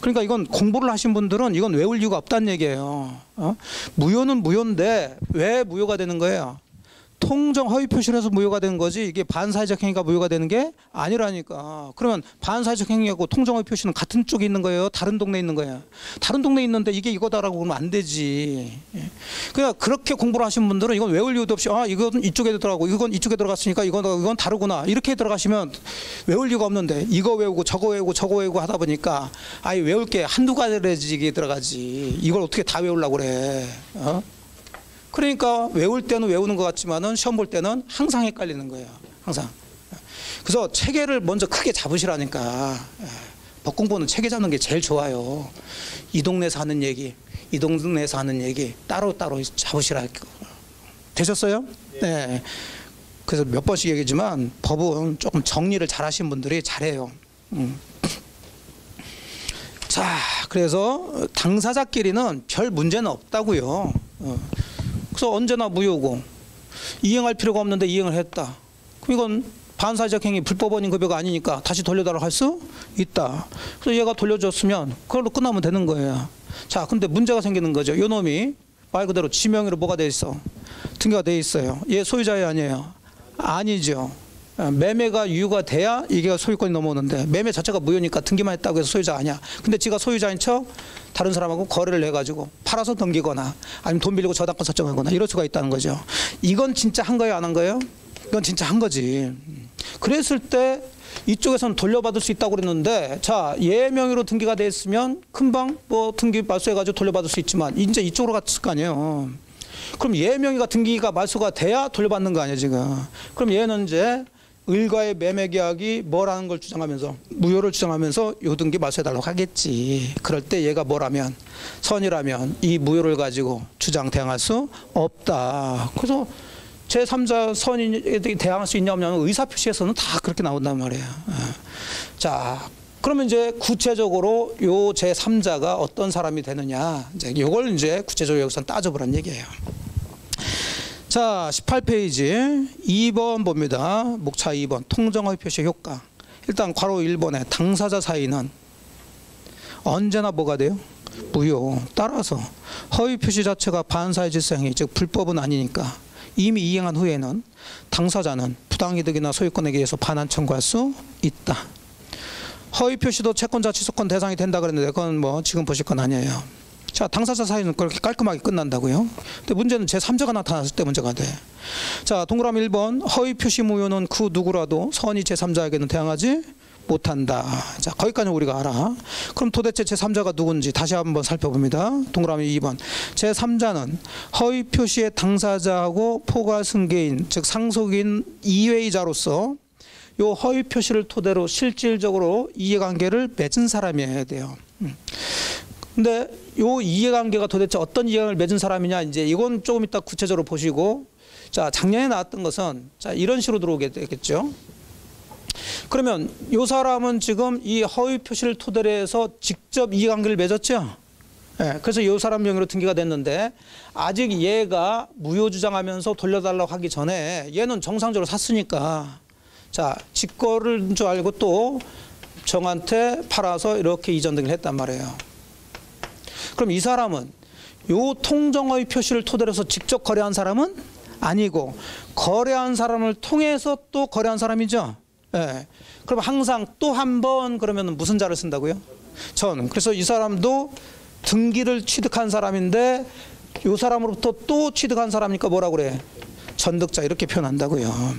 그러니까 이건 공부를 하신 분들은 이건 외울 이유가 없다는 얘기예요. 무효는 무효인데 왜 무효가 되는 거예요? 통정 허위 표시를 해서 무효가 되는 거지 이게 반사회적 행위가 무효가 되는 게 아니라니까. 그러면 반사회적 행위하고 통정 허위 표시는 같은 쪽에 있는 거예요? 다른 동네에 있는 거예요? 다른 동네에 있는데 이게 이거다라고 그러면 안 되지. 그냥 그렇게 공부를 하신 분들은 이건 외울 이유도 없이 이건 이쪽에 들어가고 이건 이쪽에 들어갔으니까 이건 다르구나 이렇게 들어가시면 외울 이유가 없는데 이거 외우고 저거 외우고 하다 보니까 아예 외울 게 한두 가지게 들어가지 이걸 어떻게 다 외우려고 그래. 그러니까 외울 때는 외우는 것 같지만은 시험 볼 때는 항상 헷갈리는 거예요. 항상. 그래서 체계를 먼저 크게 잡으시라니까. 법 공부는 체계 잡는 게 제일 좋아요. 이 동네에서 하는 얘기, 이 동네에서 하는 얘기 따로따로 잡으시라. 되셨어요? 네. 그래서 몇 번씩 얘기지만 법은 조금 정리를 잘 하신 분들이 잘해요. 자, 그래서 당사자끼리는 별 문제는 없다고요. 그래서 언제나 무효고 이행할 필요가 없는데 이행을 했다. 그럼 이건 반사적 행위 불법 원인 급여가 아니니까 다시 돌려달라고 할 수 있다. 그래서 얘가 돌려줬으면 그걸로 끝나면 되는 거예요. 자, 근데 문제가 생기는 거죠. 요 놈이 말 그대로 지명의로 뭐가 돼 있어? 등기가 돼 있어요. 얘 소유자예요, 아니에요? 아니죠. 매매가 유효가 돼야 이게 소유권이 넘어오는데 매매 자체가 무효니까 등기만 했다고 해서 소유자 아니야. 근데 지가 소유자인 척 다른 사람하고 거래를 해가지고 팔아서 넘기거나 아니면 돈 빌리고 저당권 설정하거나 이럴 수가 있다는 거죠. 이건 진짜 한 거예요, 안 한 거예요? 이건 진짜 한 거지. 그랬을 때 이쪽에서는 돌려받을 수 있다고 그랬는데 자, 얘 명의로 등기가 돼 있으면 금방 뭐 등기 말소해가지고 돌려받을 수 있지만 이제 이쪽으로 갔을 거 아니에요. 그럼 얘 명의가 등기가 말소가 돼야 돌려받는 거 아니에요, 지금. 그럼 얘는 이제 을과의 매매 계약이 뭐라는 걸 주장하면서 무효를 주장하면서 요 등기 말소해달라고 하겠지. 그럴 때 얘가 뭐라면 선이라면 이 무효를 가지고 주장 대항할 수 없다. 그래서 제3자 선이 대항할 수 있냐 없냐면 의사표시에서는 다 그렇게 나온단 말이에요. 자, 그러면 이제 구체적으로 요 제3자가 어떤 사람이 되느냐 이제 요걸 이제 구체적으로 여기서 따져보란 얘기예요. 자, 18페이지 2번 봅니다. 목차 2번 통정허위 표시 효과. 일단 괄호 1번에 당사자 사이는 언제나 뭐가 돼요? 무효. 따라서 허위 표시 자체가 반사의 질서행위 즉 불법은 아니니까 이미 이행한 후에는 당사자는 부당이득이나 소유권에게 의해서 반환 청구할 수 있다. 허위 표시도 채권자 취소권 대상이 된다 그랬는데 그건 뭐 지금 보실 건 아니에요. 자, 당사자 사이는 그렇게 깔끔하게 끝난다고요. 근데 문제는 제3자가 나타났을 때 문제가 돼. 자, 동그라미 1번 허위 표시 무효는 그 누구라도 선의 제3자에게는 대항하지 못한다. 자, 거기까지 우리가 알아. 그럼 도대체 제3자가 누군지 다시 한번 살펴봅니다. 동그라미 2번 제3자는 허위 표시의 당사자하고 포괄 승계인 즉 상속인 이외의자로서 요 허위 표시를 토대로 실질적으로 이해관계를 맺은 사람이어야 돼요. 근데 요 이해관계가 도대체 어떤 이해관계를 맺은 사람이냐 이제 이건 조금 이따 구체적으로 보시고 자, 작년에 나왔던 것은 자, 이런 식으로 들어오게 되겠죠. 그러면 요 사람은 지금 이 허위 표시를 토대로 해서 직접 이해관계를 맺었죠. 네, 그래서 요 사람 명의로 등기가 됐는데 아직 얘가 무효 주장하면서 돌려달라고 하기 전에 얘는 정상적으로 샀으니까 자, 직거래인 줄 알고 또 정한테 팔아서 이렇게 이전 등기를 했단 말이에요. 그럼 이 사람은 요 통정허위 표시를 토대로 해서 직접 거래한 사람은 아니고 거래한 사람을 통해서 또 거래한 사람이죠. 예. 그럼 항상 또 한 번 그러면 무슨 자를 쓴다고요? 전. 그래서 이 사람도 등기를 취득한 사람인데 요 사람으로부터 또 취득한 사람이니까 뭐라고 그래? 전득자 이렇게 표현한다고요.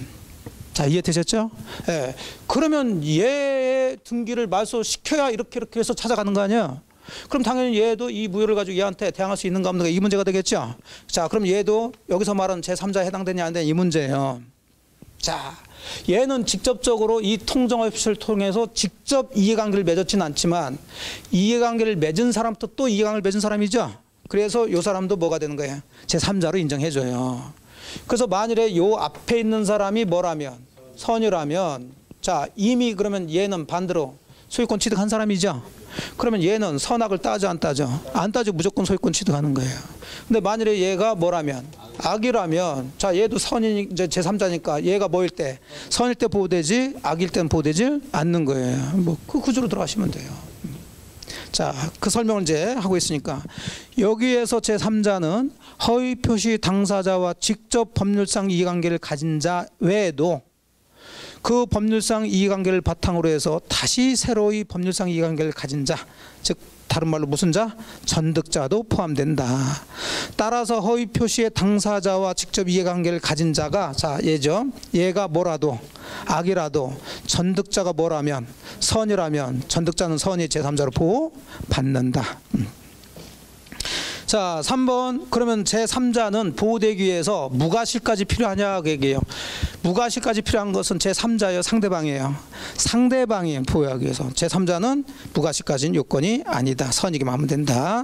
자, 이해되셨죠? 예. 그러면 얘의 등기를 말소시켜야 이렇게 해서 찾아가는 거 아니야? 그럼 당연히 얘도 이 무효를 가지고 얘한테 대항할 수 있는가 없는가 이 문제가 되겠죠? 자, 그럼 얘도 여기서 말하는 제3자에 해당되냐 안 되냐 이 문제예요. 자, 얘는 직접적으로 이 통정어표시를 통해서 직접 이해관계를 맺었지는 않지만 이해관계를 맺은 사람도 또 이해관계를 맺은 사람이죠. 그래서 이 사람도 뭐가 되는 거예요? 제3자로 인정해줘요. 그래서 만일에 요 앞에 있는 사람이 뭐라면 선이라면 자, 이미 그러면 얘는 반대로 소유권 취득한 사람이죠. 그러면 얘는 선악을 따져 안 따져? 안 따져 무조건 소유권 취득하는 거예요. 근데 만일에 얘가 뭐라면 악이라면 자, 얘도 선이 이제 제3자니까 얘가 뭐일 때 선일 때 보호되지 악일 때는 보호되지 않는 거예요. 뭐 그 구조로 들어가시면 돼요. 자, 그 설명을 이제 하고 있으니까 여기에서 제3자는 허위 표시 당사자와 직접 법률상 이해관계를 가진 자 외에도 그 법률상 이해관계를 바탕으로 해서 다시 새로이 법률상 이해관계를 가진 자, 즉 다른 말로 무슨 자? 전득자도 포함된다. 따라서 허위 표시의 당사자와 직접 이해관계를 가진 자가 자, 얘죠. 얘가 뭐라도 악이라도 전득자가 뭐라면 선이라면 전득자는 선이 제3자로 보호받는다. 자, 3번 그러면 제3자는 보호되기 위해서 무과실까지 필요하냐 그 얘기예요. 무과실까지 필요한 것은 제3자예요, 상대방이에요. 상대방이 보호하기 위해서. 제3자는 무과실까지는 요건이 아니다. 선이기만 하면 된다.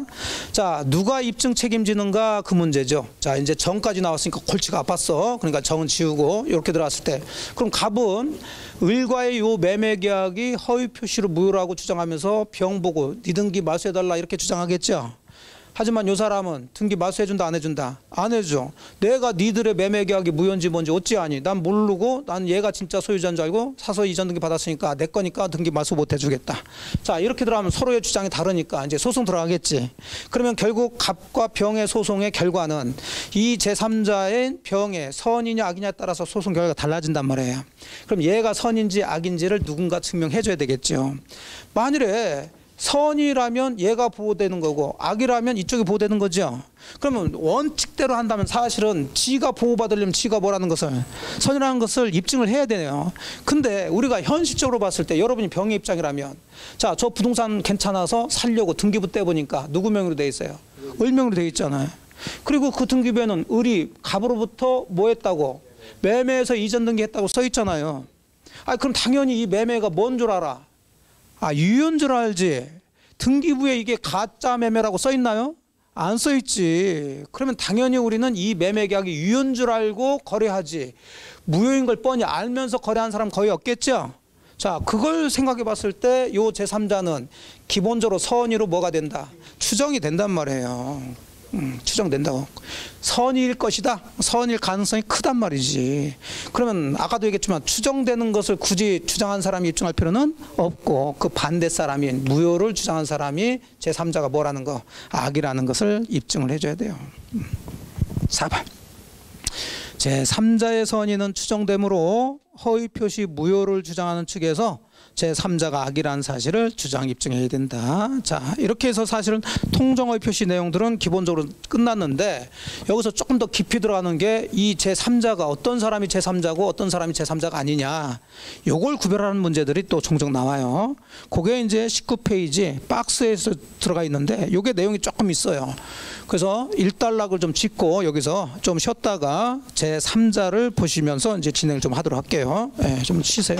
자, 누가 입증 책임지는가 그 문제죠. 자, 이제 정까지 나왔으니까 골치가 아팠어. 그러니까 정은 지우고 이렇게 들어왔을 때 그럼 갑은 을과의 요 매매 계약이 허위 표시로 무효라고 주장하면서 병 보고 네 등기 말소해달라 이렇게 주장하겠죠. 하지만 요 사람은 등기 말소해준다 안 해준다? 안 해줘. 내가 니들의 매매 계약이 무효인지 뭔지 어찌 아니? 난 모르고 난 얘가 진짜 소유자인 줄 알고 사서 이전 등기 받았으니까 내 거니까 등기 말소 못 해주겠다. 자, 이렇게 들어가면 서로의 주장이 다르니까 이제 소송 들어가겠지. 그러면 결국 갑과 병의 소송의 결과는 이 제3자의 병의 선이냐 악이냐에 따라서 소송 결과가 달라진단 말이에요. 그럼 얘가 선인지 악인지를 누군가 증명해줘야 되겠죠. 만일에 선이라면 얘가 보호되는 거고 악이라면 이쪽이 보호되는 거죠. 그러면 원칙대로 한다면 사실은 지가 보호받으려면 지가 뭐라는 것을 선이라는 것을 입증을 해야 되네요. 근데 우리가 현실적으로 봤을 때 여러분이 병의 입장이라면 자, 저 부동산 괜찮아서 살려고 등기부 떼보니까 누구 명의로 돼 있어요? 을 명의로 돼 있잖아요. 그리고 그 등기부에는 을이 갑으로부터 뭐 했다고? 매매해서 이전 등기했다고 써 있잖아요. 아, 그럼 당연히 이 매매가 뭔 줄 알아? 아, 유효인 줄 알지. 등기부에 이게 가짜 매매라고 써 있나요? 안 써 있지. 그러면 당연히 우리는 이 매매 계약이 유효인 줄 알고 거래하지. 무효인 걸 뻔히 알면서 거래한 사람 거의 없겠죠. 자, 그걸 생각해 봤을 때 요 제3자는 기본적으로 선의로 뭐가 된다? 추정이 된단 말이에요. 추정된다고. 선일 것이다. 선일 가능성이 크단 말이지. 그러면 아까도 얘기했지만 추정되는 것을 굳이 주장한 사람이 입증할 필요는 없고 그 반대 사람이 무효를 주장한 사람이 제3자가 뭐라는 거 악이라는 것을 입증을 해줘야 돼요. 4번 제3자의 선의는 추정되므로 허위 표시 무효를 주장하는 측에서 제3자가 악이라는 사실을 주장 입증해야 된다. 자, 이렇게 해서 사실은 통정허위 표시 내용들은 기본적으로 끝났는데 여기서 조금 더 깊이 들어가는 게 이 제3자가 어떤 사람이 제3자고 어떤 사람이 제3자가 아니냐 요걸 구별하는 문제들이 또 종종 나와요. 그게 이제 19페이지 박스에서 들어가 있는데 요게 내용이 조금 있어요. 그래서 일단락을 좀 짓고 여기서 좀 쉬었다가 제3자를 보시면서 이제 진행을 좀 하도록 할게요. 네, 좀 쉬세요.